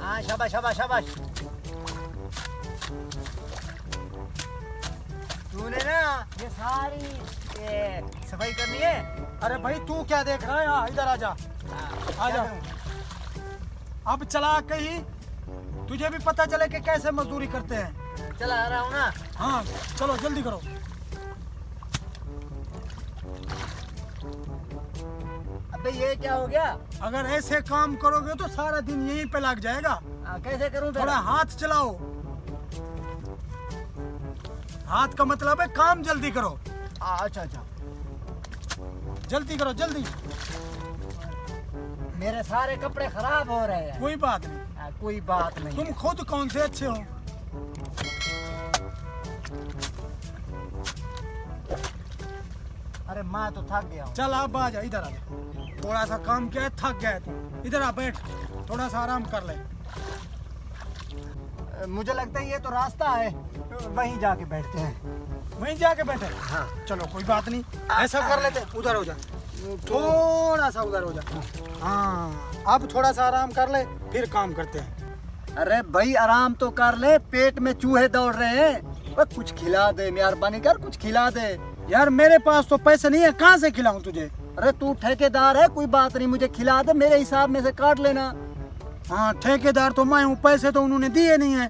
हाँ शाबाश शाबाश शाबाश। तूने ना ये सारी सफाई करनी है। अरे भाई तू क्या देख रहा है? यहाँ इधर आजा, आजा। अब चला कहीं, तुझे भी पता चले कि कैसे मजदूरी करते हैं। चला आ रहा हूँ ना। हाँ चलो जल्दी करो। अबे ये क्या हो गया? अगर ऐसे काम करोगे तो सारा दिन यहीं पे लग जाएगा। कैसे करूँ? थोड़ा हाथ चलाओ। हाथ का मतलब है काम जल्दी करो। अच्छा अच्छा, जल्दी करो जल्दी। मेरे सारे कपड़े खराब हो रहे हैं। कोई बात नहीं, कोई बात नहीं। तुम खुद कौन से अच्छे हो। अरे मैं तो थक गया हूँ। चल अब आ जा, इधर आ जा। थोड़ा सा काम किया है, थक गया है तू। इधर आ, बैठ, थोड़ा सा आराम कर ले। मुझे लगता है ये तो रास्ता है, वहीं जाके बैठते हैं। वहीं जाके बैठे। हाँ चलो कोई बात नहीं, ऐसा कर लेते, उधर हो जा, थोड़ा सा उधर हो जा। हाँ अब थोड़ा सा आराम कर ले, फिर काम करते हैं। अरे भाई आराम तो कर ले, पेट में चूहे दौड़ रहे हैं। कुछ खिला दे, मेहरबानी कर, कुछ खिला दे। यार मेरे पास तो पैसे नहीं है, कहाँ से खिलाऊं तुझे। अरे तू ठेकेदार है, कोई बात नहीं, मुझे खिला दे, मेरे हिसाब में से काट लेना। हाँ ठेकेदार तो मैं हूँ, पैसे तो उन्होंने दिए नहीं है।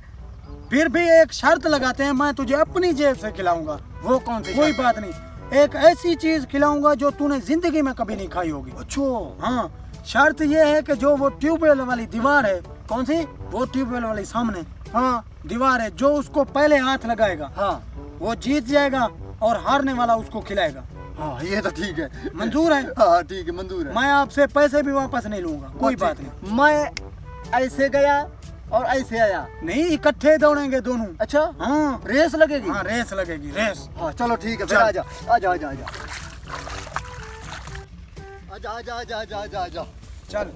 फिर भी एक शर्त लगाते हैं, मैं तुझे अपनी जेब से खिलाऊंगा। वो कौन सी? कोई बात नहीं, एक ऐसी चीज खिलाऊंगा जो तूने जिंदगी में कभी नहीं खाई होगी। अच्छा हाँ शर्त ये है कि जो वो ट्यूबवेल वाली दीवार है, कौन सी? वो ट्यूबवेल वाली सामने हाँ दीवार है, जो उसको पहले हाथ लगाएगा हाँ वो जीत जाएगा और हारने वाला उसको खिलाएगा। हाँ ये तो ठीक है, मंजूर है? हाँ ठीक है, मंजूर है। मैं आपसे पैसे भी वापस नहीं लूंगा, कोई बात नहीं। मैं ऐसे गया और ऐसे आया? नहीं, इकट्ठे दौड़ेंगे दोनों। अच्छा हाँ रेस लगेगी? हाँ रेस लगेगी, रेस। हाँ चलो ठीक है, फिर चल। आजा आजा आजा आजा आजा आजा आजा आजा आजा आजा। चल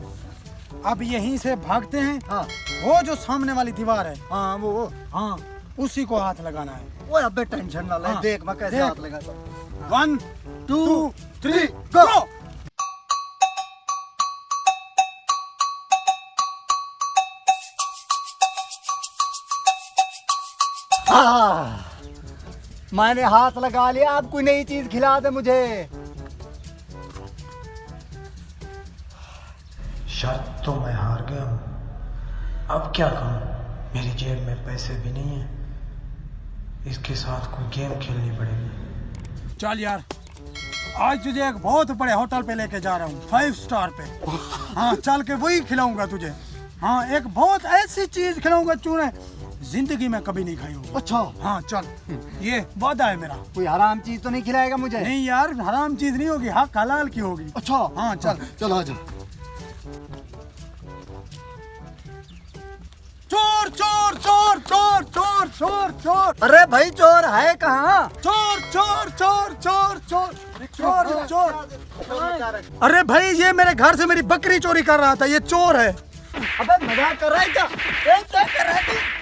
अब यहीं से भागते हैं। हाँ वो जो सामने वाली दीवार है, हाँ वो हाँ उसी को हाथ लगाना है। वो अबे टेंशन ना ले, हाँ, देख मैं कैसे देख। हाथ लगाता हूँ। 1 2 3 go! गो। हाँ मैंने हाथ लगा लिया, अब कोई नई चीज खिला दे मुझे। शर्त तो मैं हार गया हूँ, अब क्या करूँ। मेरी जेब में पैसे भी नहीं है, इसके साथ कोई गेम खेलनी पड़ेगी। चल यार, आज तुझे एक बहुत बड़े होटल पे लेके जा रहा हूँ, 5 स्टार पे। हाँ चल के वही खिलाऊंगा तुझे। हाँ एक बहुत ऐसी चीज खिलाऊंगा तूने जिंदगी में कभी नहीं खाई होगी। अच्छा हाँ चल, ये वादा है मेरा। कोई हराम चीज तो नहीं खिलाएगा मुझे? नहीं यार, हराम चीज नहीं होगी, हक हलाल की होगी। अच्छा हाँ चल। चलो आजा। चोर चोर चोर चोर चोर चोर चोर। अरे भाई चोर है कहाँ? चोर चोर चोर चोर चोर चोर चोर। अबे अरे भाई ये मेरे घर से मेरी बकरी चोरी कर रहा था, ये चोर है। मजाक कर रहा है क्या? क्या कर रहा है तू?